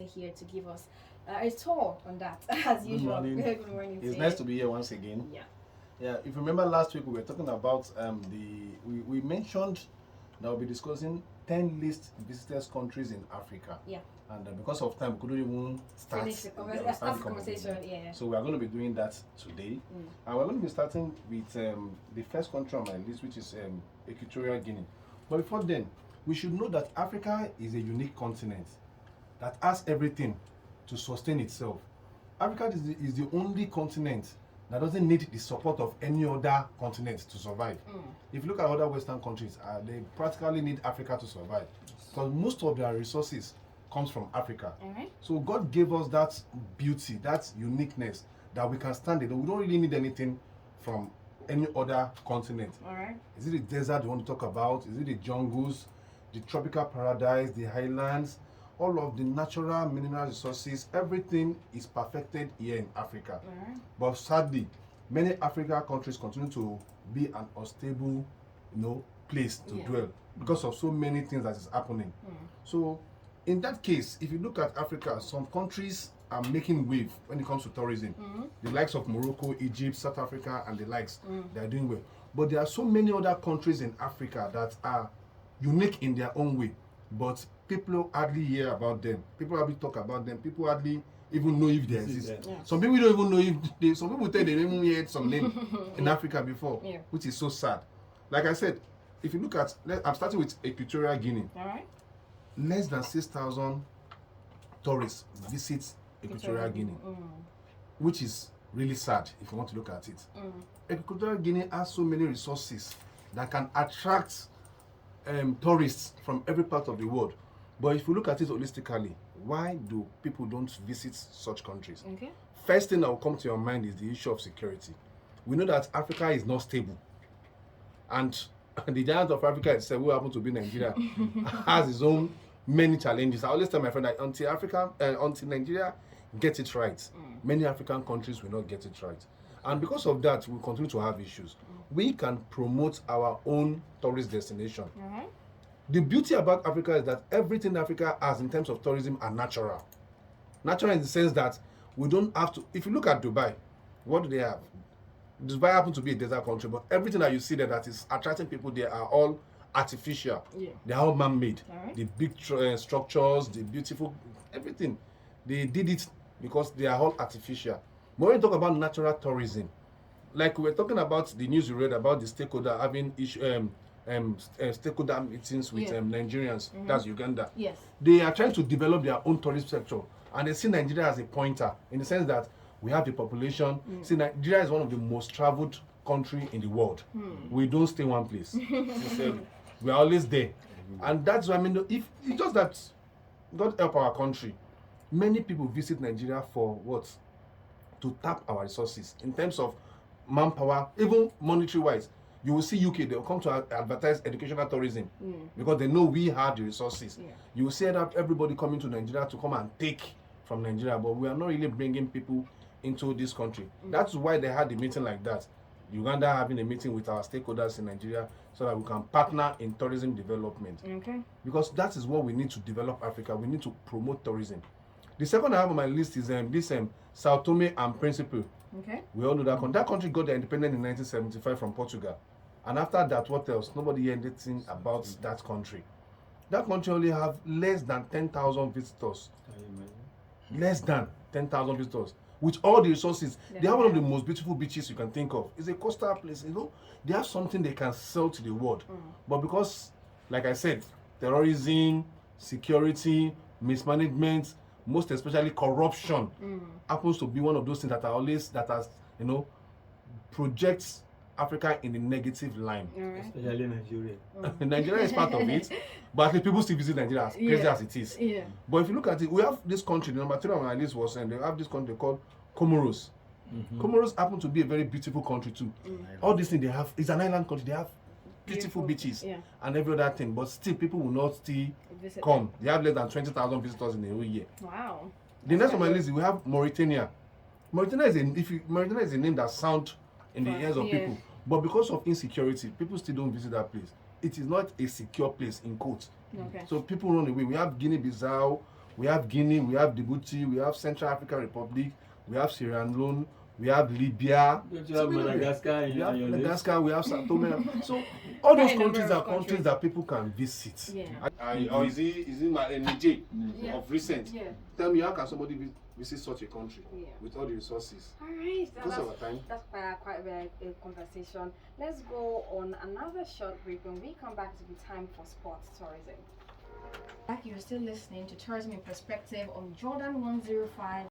here to give us a tour on that, as Good usual. morning. Good morning. It's To nice you. to be here once again. Yeah. Yeah, if you remember last week we were talking about we mentioned that we'll be discussing 10 least visited countries in Africa. Yeah. And because of time, we couldn't even Finish the start the conversation. Yeah. So we are going to be doing that today. And we're going to be starting with the first country on my list, which is Equatorial Guinea. But before then, we should know that Africa is a unique continent that has everything to sustain itself. Africa is the only continent that doesn't need the support of any other continent to survive. If you look at other Western countries, they practically need Africa to survive because most of their resources comes from Africa. All right. So God gave us that beauty, that uniqueness that we can stand it. We don't really need anything from any other continent. All right. Is it the desert you want to talk about? Is it the jungles, the tropical paradise, the highlands? All of the natural mineral resources, everything is perfected here in Africa. All right. But sadly, many African countries continue to be an unstable, place to dwell because of so many things that is happening. So, in that case, if you look at Africa, some countries are making wave when it comes to tourism. The likes of Morocco, Egypt, South Africa, and the likes, they are doing well. But there are so many other countries in Africa that are unique in their own way, but people hardly hear about them. People hardly talk about them. People hardly even know if they exist. Yeah. Some people don't even know if they. Some people tell they don't even heard some name in Africa before, which is so sad. Like I said, if you look at, I'm starting with Equatorial Guinea. All right. Less than 6,000 tourists visit Equatorial Guinea, which is really sad if you want to look at it. Equatorial Guinea has so many resources that can attract tourists from every part of the world. But if you look at it holistically, why do people don't visit such countries? Okay. First thing that will come to your mind is the issue of security. We know that Africa is not stable. And the giant of Africa itself, who happens to be Nigeria, has its own many challenges. I always tell my friend that until Nigeria gets it right, many African countries will not get it right. And because of that, we continue to have issues. We can promote our own tourist destination. The beauty about Africa is that everything Africa has in terms of tourism are natural. Natural in the sense that we don't have to. If you look at Dubai, what do they have? Dubai happens to be a desert country, but everything that you see there that is attracting people there are all artificial. Yeah. They are all man-made. Alright. The big structures, the beautiful, everything. They did it because they are all artificial. But when you talk about natural tourism, like we were talking about the news you read about the stakeholder having stakeholder meetings with Nigerians, that's Uganda. Yes. They are trying to develop their own tourist sector, and they see Nigeria as a pointer in the sense that we have the population. See, Nigeria is one of the most traveled country in the world. We don't stay one place. We are always there, and that's why if it's just that God help our country, many people visit Nigeria for what? To tap our resources in terms of manpower, even monetary wise. You will see UK, they will come to advertise educational tourism because they know we have the resources. You will see that everybody coming to Nigeria to come and take from Nigeria, but we are not really bringing people into this country. That's why they had a meeting like that. Uganda having a meeting with our stakeholders in Nigeria so that we can partner in tourism development. Okay. Because that is what we need to develop Africa. We need to promote tourism. The second I have on my list is this Sao Tome and Principe. Okay. We all know that country. That country got their independence in 1975 from Portugal. And after that, what else? Nobody heard anything about that country. That country only have less than 10,000 visitors. Less than 10,000 visitors. With all the resources, they have one of the most beautiful beaches you can think of. It's a coastal place, They have something they can sell to the world. But because, like I said, terrorism, security, mismanagement, most especially corruption, happens to be one of those things projects Africa in the negative line. Especially Nigeria. Nigeria is part of it, but at least people still visit Nigeria as crazy as it is. Yeah. But if you look at it, we have this country, the number 3 on my list was, and they have this country called Comoros. Comoros happen to be a very beautiful country too. All these things they have, it's an island country, they have beautiful beaches and every other thing, but still people will not still come. They have less than 20,000 visitors in a whole year. Wow. The next on my list, we have Mauritania. Mauritania is a name that sounds in the ears of people, but because of insecurity, people still don't visit that place. It is not a secure place in quotes. Okay. So people run away. We have Guinea-Bissau, We have Guinea, we have Djibouti, we have Central African Republic, we have Sierra Leone, we have Libya. Don't you have Madagascar? We have Madagascar, we have Sao Tome. So all those Quite a number countries of are countries countries. that people can visit. Yeah. Or is he Niger Yeah. of recent? Yeah. Tell me, how can somebody visit such a country Yeah. with all the resources? All right. Because of our time. That's quite a conversation. Let's go on another short break. When we come back, it'll be time for sports tourism. Back, you're still listening to Tourism in Perspective on Jordan 105